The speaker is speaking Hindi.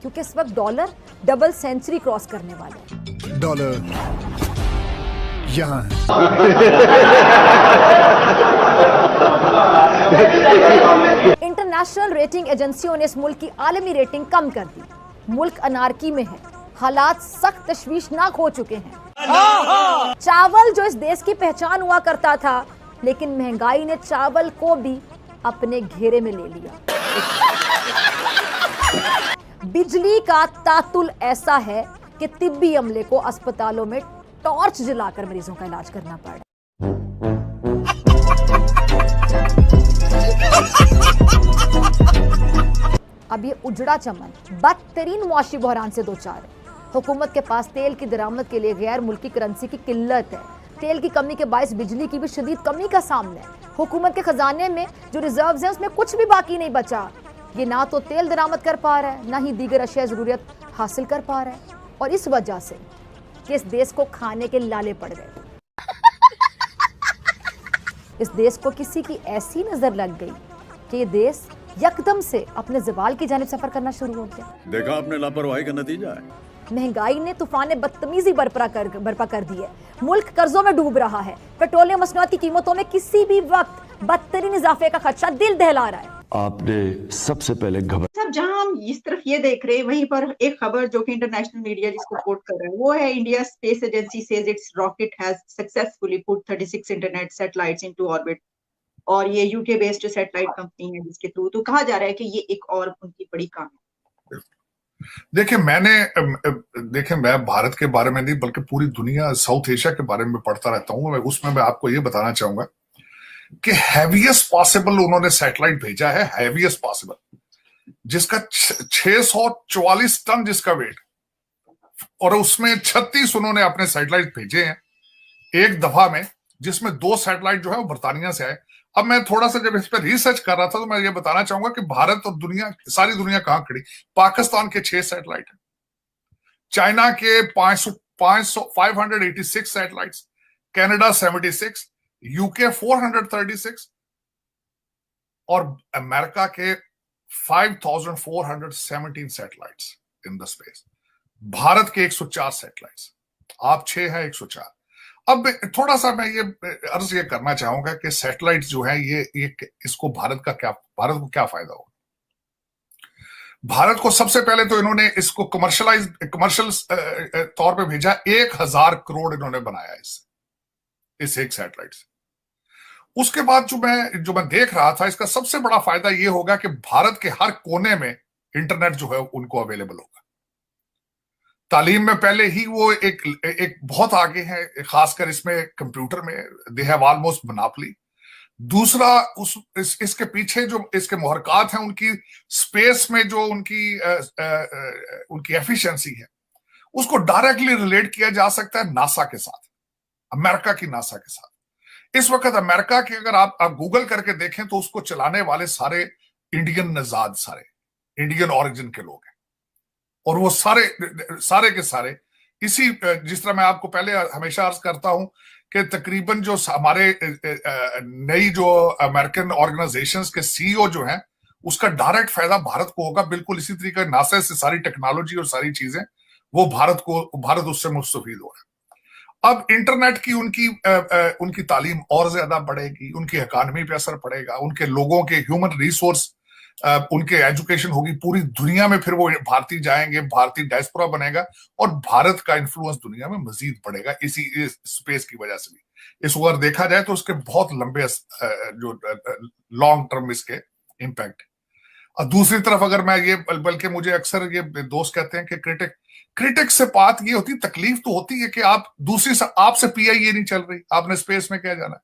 क्योंकि इस वक्त डॉलर डबल सेंचुरी क्रॉस करने वाला है। डॉलर यहाँ इंटरनेशनल रेटिंग एजेंसियों ने इस मुल्क की आलमी रेटिंग कम कर दी। मुल्क अनारकी में है, हालात सख्त तशवीशनाक हो चुके हैं। चावल जो इस देश की पहचान हुआ करता था, लेकिन महंगाई ने चावल को भी अपने घेरे में ले लिया। बिजली का तातुल ऐसा है कि तिब्बी अमले को अस्पतालों में टॉर्च जलाकर मरीजों का इलाज करना पड़ा। अब ये उजड़ा चमन बदतरीन मुआशी बहरान से दो चार है। हुकूमत के पास तेल की दरामद के लिए गैर मुल्की करेंसी की किल्लत है। तेल की कमी के बायस बिजली की भी शदीद कमी का सामना है। हुकूमत के खजाने में जो रिजर्व्स हैं उसमें कुछ भी बाकी नहीं बचा। ये ना तो तेल दरामद कर पा रहा है, ना ही दीगर अशिया जरूरत हासिल कर पा रहा है, और इस वजह से कि इस देश को खाने के लाले पड़ गए। इस देश को किसी की ऐसी नजर लग गई कि ये देश यकदम से अपने ज़वाल की जानिब सफर करना शुरू हो गया। देखा आपने लापरवाही का नतीजा है। महंगाई ने तूफान बदतमीजी बर्पा कर दी है। मुल्क कर्जों में डूब रहा है। पेट्रोलियम मसनूआत की कीमतों में किसी भी वक्त बदतरीन इजाफे का खदशा दिल दहला रहा है। आपने सबसे पहले सब जहां हम इस तरफ ये देख रहे हैं, वहीं पर एक खबर जो कि इंटरनेशनल मीडिया जिसको कोट कर रहा है वो है, India space agency says it's rocket has successfully put 36 internet satellites into orbit. और ये यूके बेस्ड सैटेलाइट कंपनी है जिसके थ्रू तो कहा जा रहा है कि ये एक और उनकी बड़ी कामयाबी। देखिए मैं भारत के बारे में नहीं बल्कि पूरी दुनिया साउथ एशिया के बारे में पढ़ता रहता हूँ। उसमें मैं आपको ये बताना चाहूंगा कि हैवीएस्ट पॉसिबल उन्होंने सैटेलाइट भेजा है, हैवीएस्ट पॉसिबल, जिसका 644 टन जिसका वेट, और उसमें 36 उन्होंने अपने सैटेलाइट भेजे हैं एक दफा में, जिसमें 2 सैटेलाइट जो है वो बर्तानिया से आए। अब मैं थोड़ा सा जब इस पर रिसर्च कर रहा था तो मैं ये बताना चाहूंगा कि भारत और दुनिया, सारी दुनिया कहां खड़ी। पाकिस्तान के 6 सैटेलाइट है, चाइना के 586 सैटेलाइट्स, कनाडा 76, यूके 436 और अमेरिका के 5417 satellites in the space. Bharat के 104 सैटेलाइट्स, आप 6 है 104। अब थोड़ा सा मैं ये अर्ज ये करना चाहूंगा कि सैटेलाइट जो है ये इसको भारत को क्या फायदा होगा। भारत को सबसे पहले तो इन्होंने इसको कमर्शियल तौर पे भेजा। 1000 करोड़ इन्होंने बनाया इस एक सैटेलाइट से। उसके बाद जो मैं देख रहा था, इसका सबसे बड़ा फायदा ये होगा कि भारत के हर कोने में इंटरनेट जो है उनको अवेलेबल होगा। तालीम में पहले ही वो एक बहुत आगे है, खासकर इसमें कंप्यूटर में दे हैव ऑलमोस्ट मोनोपोली। दूसरा इसके पीछे जो इसके मुहरकात हैं, उनकी स्पेस में जो उनकी एफिशिएंसी है, उसको डायरेक्टली रिलेट किया जा सकता है नासा के साथ, अमेरिका की नासा के साथ। इस वक्त अमेरिका के अगर आप गूगल करके देखें तो उसको चलाने वाले सारे इंडियन नजाद, सारे इंडियन ओरिजिन के लोग हैं, और वो सारे के सारे इसी, जिस तरह मैं आपको पहले हमेशा अर्ज करता हूं कि तकरीबन जो हमारे नई जो अमेरिकन ऑर्गेनाइजेशंस के सीईओ जो हैं, उसका डायरेक्ट फायदा भारत को होगा। बिल्कुल इसी तरीके नासा से सारी टेक्नोलॉजी और सारी चीजें वो भारत उससे मुस्तफीद हो रहा है। अब इंटरनेट की उनकी तालीम और ज्यादा बढ़ेगी, उनकी इकॉनमी पे असर पड़ेगा, उनके लोगों के ह्यूमन रिसोर्स, उनके एजुकेशन होगी पूरी दुनिया में, फिर वो भारतीय जाएंगे, भारतीय डायस्पोरा बनेगा और भारत का इन्फ्लुएंस दुनिया में मजीद बढ़ेगा इस स्पेस की वजह से भी। इस अगर देखा जाए तो उसके बहुत लंबे जो लॉन्ग टर्म इसके इम्पैक्ट। और दूसरी तरफ अगर मैं ये, बल्कि मुझे अक्सर ये दोस्त कहते हैं कि क्रिटिक से बात ये होती, तकलीफ तो होती है कि आप आपसे पीआईए नहीं चल रही, आपने स्पेस में क्या जाना।